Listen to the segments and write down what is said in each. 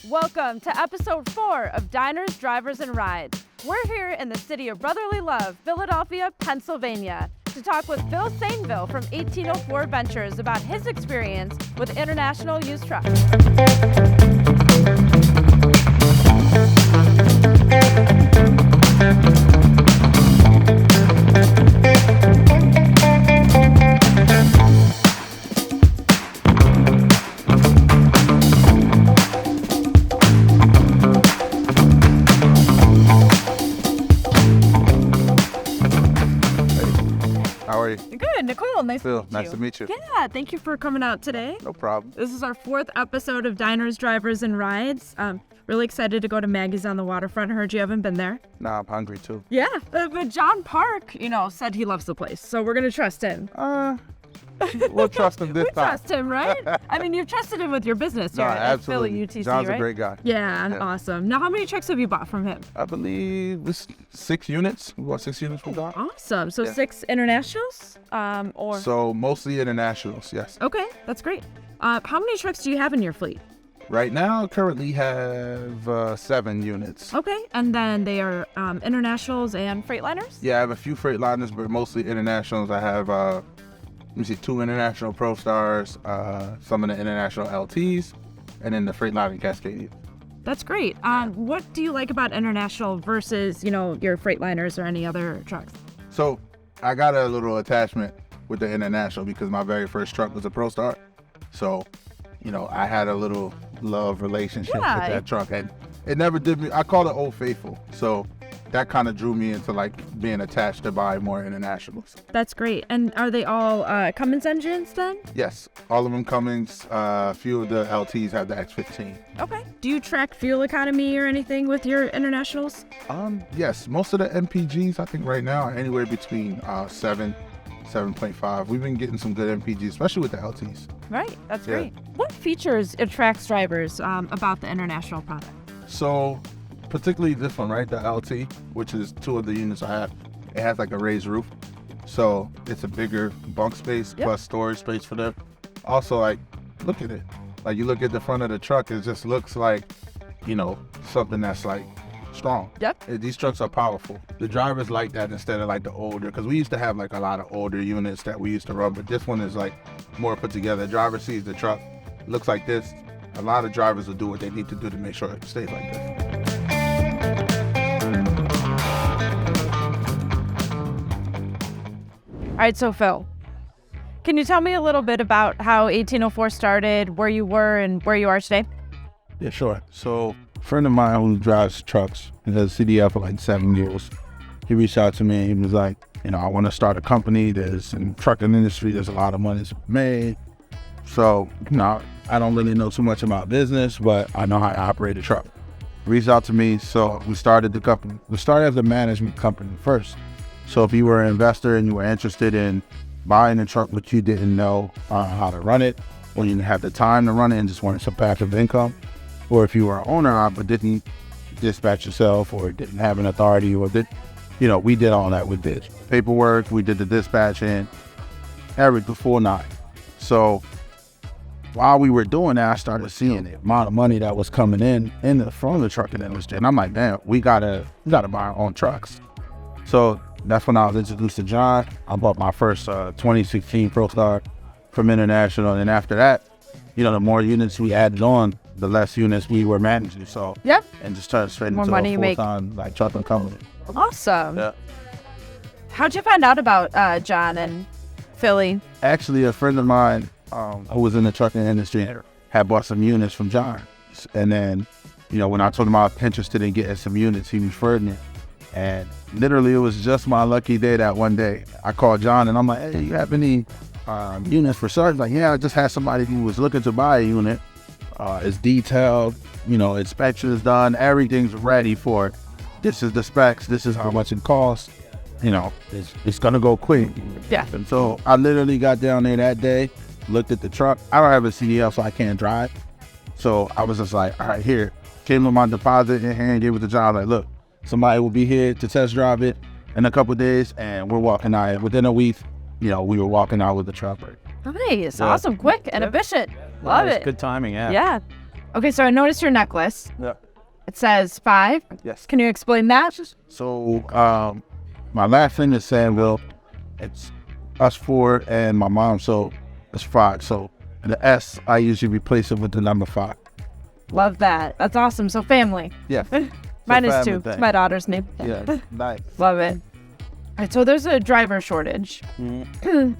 Welcome to episode 4 of Diners, Drivers, and Rides. We're here in the city of brotherly love, Philadelphia, Pennsylvania, to talk with Phil Sainvil from 1804 Ventures about his experience with international used trucks. How are you? Good, Nicole. Nice Phil, to meet you. nice to meet you. Yeah, thank you for coming out today. No problem. This is our 4th episode of Diners, Drivers, and Rides. Really excited to go to Maggie's on the Waterfront. I heard you haven't been there. Nah, I'm hungry too. Yeah, but John Park, said he loves the place, so we're gonna trust him. We'll trust him this We time. trust him, right? I mean, you've trusted him with your business No, here at absolutely. Philly UTC, John's right? a great guy. Yeah, awesome. Now, how many trucks have you bought from him? I believe it's 6 units. We bought 6 units from John. Awesome. So Yeah. 6 internationals, or? So mostly internationals, yes. Okay, that's great. How many trucks do you have in your fleet? Right now, currently have 7 units. Okay, and then they are internationals and Freightliners? Yeah, I have a few Freightliners, but mostly internationals. I have, 2 international Pro Stars, some of the international LTs, and then the Freightliner Cascadia. That's great. What do you like about international versus, your Freightliners or any other trucks? So I got a little attachment with the international because my very first truck was a Pro Star. So, I had a little love relationship with that truck, and it never did me. I call it Old Faithful. So that kind of drew me into being attached to buy more internationals. That's great. And are they all Cummins engines then? Yes, all of them Cummins. A few of the LTs have the X15. Okay. Do you track fuel economy or anything with your internationals? Yes, most of the MPGs I think right now are anywhere between 7.5. We've been getting some good MPGs, especially with the LTs. Right. That's Yeah. great. What features attracts drivers about the international product? So, particularly this one, right? The LT, which is 2 of the units I have. It has a raised roof. So, it's a bigger bunk space plus storage space for them. Also, look at it. You look at the front of the truck, it just looks like, something that's strong. Yep. These trucks are powerful. The drivers like that instead of the older, because we used to have a lot of older units that we used to run, but this one is more put together. Driver sees the truck, looks like this. A lot of drivers will do what they need to do to make sure it stays like this. All right, so Phil, can you tell me a little bit about how 1804 started, where you were, and where you are today? Yeah, sure. So, a friend of mine who drives trucks and has CDL for 7 years, he reached out to me and he was like, I want to start a company. There's in the trucking industry, there's a lot of money to be made. So, I don't really know too much about business, but I know how to operate a truck. Reached out to me, so we started the company. We started as a management company first. So if you were an investor and you were interested in buying a truck but you didn't know how to run it, or you didn't have the time to run it and just wanted some passive income, or if you were an owner but didn't dispatch yourself or didn't have an authority, or we did all that with this paperwork. We did the dispatching, the full 9. So while we were doing that, I started seeing the amount of money that was coming from the trucking industry, and I'm like, man, we gotta buy our own trucks. So that's when I was introduced to John. I bought my first 2016 Pro Star from International, and after that, the more units we added on, the less units we were managing. So and just turned straight into a full-time trucking company. Awesome. Yeah. How'd you find out about John and Philly? Actually, a friend of mine who was in the trucking industry had bought some units from John, and then when I told him I was interested in getting some units, he referred me. And literally, it was just my lucky day that one day. I called John and I'm like, hey, you have any units for sale? He's like, yeah, I just had somebody who was looking to buy a unit. It's detailed, inspection is done, everything's ready for it. This is the specs, this is how much it costs. It's gonna go quick. Yeah. And so I literally got down there that day, looked at the truck. I don't have a CDL, so I can't drive. So I was just like, all right, here. Came with my deposit in hand, gave it to John, like, look, somebody will be here to test drive it in a couple of days, and we're walking out. Within a week, we were walking out with the truck. Nice. Awesome. Quick and efficient. Love it. Good timing, yeah. Yeah. Okay, so I noticed your necklace. Yeah. It says 5. Yes. Can you explain that? So my last name is Sainvil. It's us 4 and my mom, so it's 5. So the S, I usually replace it with the number 5. Love that. That's awesome. So family. Yeah. Mine is 2. It's my daughter's name. Yeah, nice. Love it. All right, so there's a driver shortage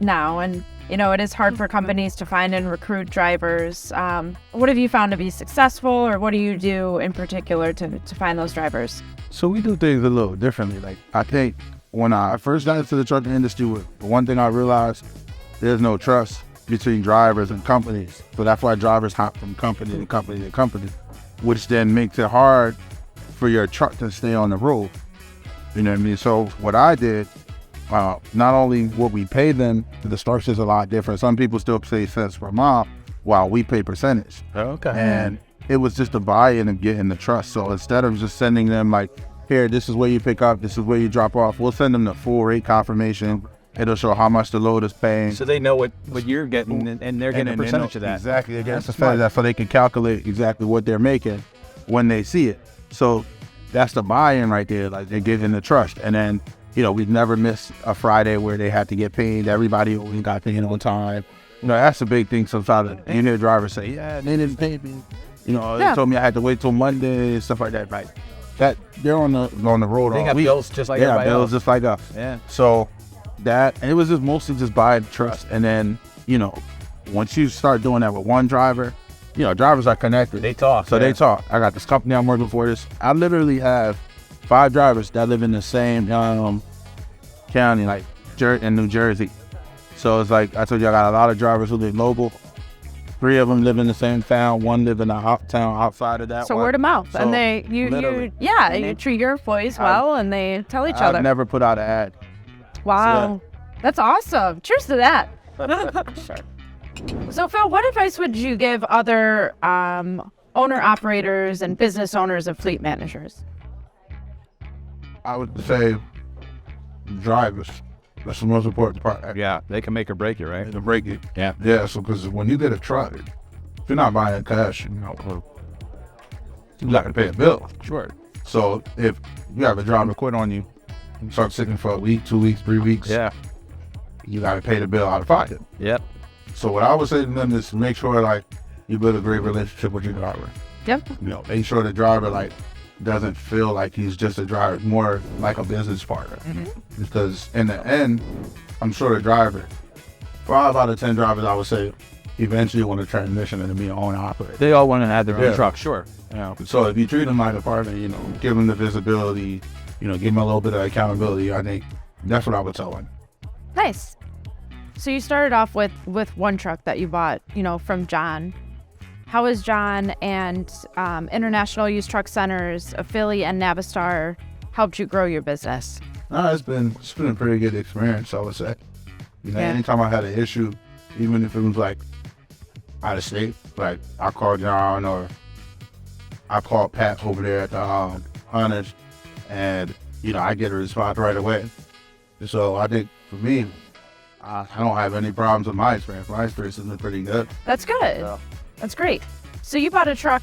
now, and it is hard for companies to find and recruit drivers. What have you found to be successful, or what do you do in particular to find those drivers? So we do things a little differently. Like, I think when I first got into the trucking industry, the one thing I realized, there's no trust between drivers and companies. So that's why drivers hop from company to company to company, which then makes it hard for your truck to stay on the road. You know what I mean? So what I did, not only what we pay them, the structure is a lot different. Some people still pay cents per mile, while we pay percentage. Okay. And it was just a buy-in and getting the trust. So instead of just sending them like, here, this is where you pick up, this is where you drop off, we'll send them the full rate confirmation. It'll show how much the load is paying. So they know what you're getting, and they're getting a percentage of that. Exactly. They're getting a percentage of that, so they can calculate exactly what they're making when they see it. So that's the buy-in right there. Like, they're getting the trust. And then, we've never missed a Friday where they had to get paid. Everybody always got paid on time. That's a big thing sometimes. You hear drivers say, yeah, they didn't pay me. They told me I had to wait till Monday, stuff like that. Right? That they're on the road all week. They got bills just like everybody else. Bills just like us. Yeah. So and it was just mostly just buying trust. And then, once you start doing that with one driver, drivers are connected. They talk. So they talk. I got this company I'm working for. I literally have 5 drivers that live in the same county, like in New Jersey. So it's like I told you, I got a lot of drivers who live local. 3 of them live in the same town. 1 live in a town outside of that. So word of mouth, So, and you treat your employees well, and they tell each other. I've never put out an ad. Wow, that's awesome. Cheers to that. So Phil, what advice would you give other owner-operators and business owners of fleet managers? I would say drivers. That's the most important part. Yeah, they can make or break you, right? To break it. Yeah. Yeah, so because when you get a truck, if you're not buying cash, you got to pay a bill. Sure. So if you have a driver quit on you, and start sitting for a week, 2 weeks, 3 weeks, you got to pay the bill out of pocket. Yep. So what I would say to them is make sure like you build a great relationship with your driver. Yep. Make sure the driver like doesn't feel like he's just a driver, more like a business partner. Mm-hmm. Because in the end, I'm sure the driver, 5 out of 10 drivers, I would say, eventually want to transition into being an owner operator. They all want to have their own truck, sure. So if you treat them like a partner, give them the visibility, give them a little bit of accountability. I think that's what I would tell them. Nice. So you started off with 1 truck that you bought, from John. How has John and International Used Truck Centers, Philly, and Navistar helped you grow your business? It's been a pretty good experience, I would say. Anytime I had an issue, even if it was like out of state, like I called John or I called Pat over there at the Hunters, and I get a response right away. So I think for me, I don't have any problems with my experience. My experience has been pretty good. That's good. That's great. So you bought a truck,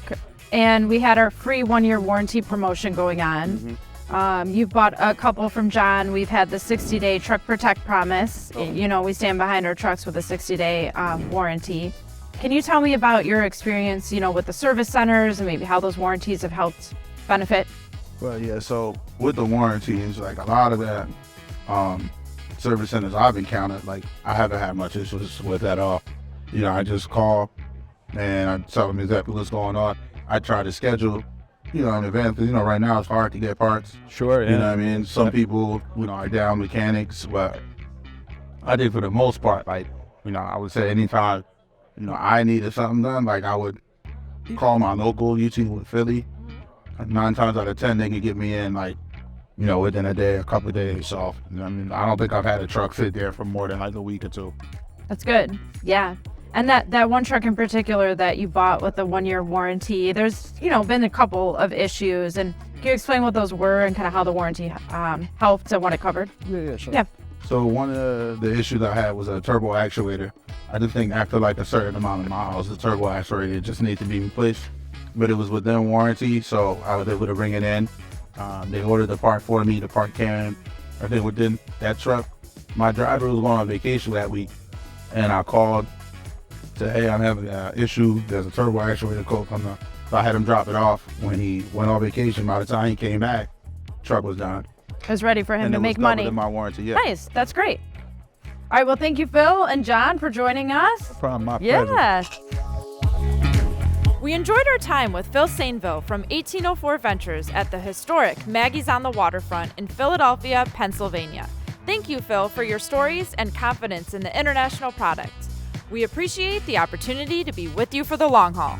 and we had our free 1-year warranty promotion going on. Mm-hmm. You've bought a couple from John. We've had the 60-day Truck Protect promise. We stand behind our trucks with a 60-day warranty. Can you tell me about your experience, with the service centers and maybe how those warranties have helped benefit? Well, yeah, so with the warranties, like a lot of that service centers I've encountered, like I haven't had much issues with at all. I just call and I tell them exactly what's going on. I try to schedule, in advance, because, right now it's hard to get parts. Sure, yeah. You know what I mean? Some people, are down mechanics, but I think for the most part, like, I would say anytime, I needed something done, like I would call my local utility with Philly. 9 times out of 10, they can get me in, like, within a day, a couple of days. So, I don't think I've had a truck sit there for more than like a week or 2. That's good. Yeah. And that 1 truck in particular that you bought with the 1-year warranty, there's, been a couple of issues. And can you explain what those were and kind of how the warranty helped and what it covered? Yeah, sure. Yeah. So one of the issues I had was a turbo actuator. I just think after like a certain amount of miles, the turbo actuator just needs to be replaced. but it was within warranty, so I was able to bring it in. They ordered the part for me. The part came, I think within that truck. My driver was going on vacation that week, and I called, said, hey, I'm having an issue. There's a turbo actuator code coming up. So I had him drop it off. When he went on vacation, by the time he came back, truck was done. It was ready for him and to it make was money. covered in my warranty, yeah. Nice. That's great. All right. Well, thank you, Phil and John, for joining us. No problem, my pleasure. Yeah. We enjoyed our time with Phil Sainvil from 1804 Ventures at the historic Maggie's on the Waterfront in Philadelphia, Pennsylvania. Thank you, Phil, for your stories and confidence in the international product. We appreciate the opportunity to be with you for the long haul.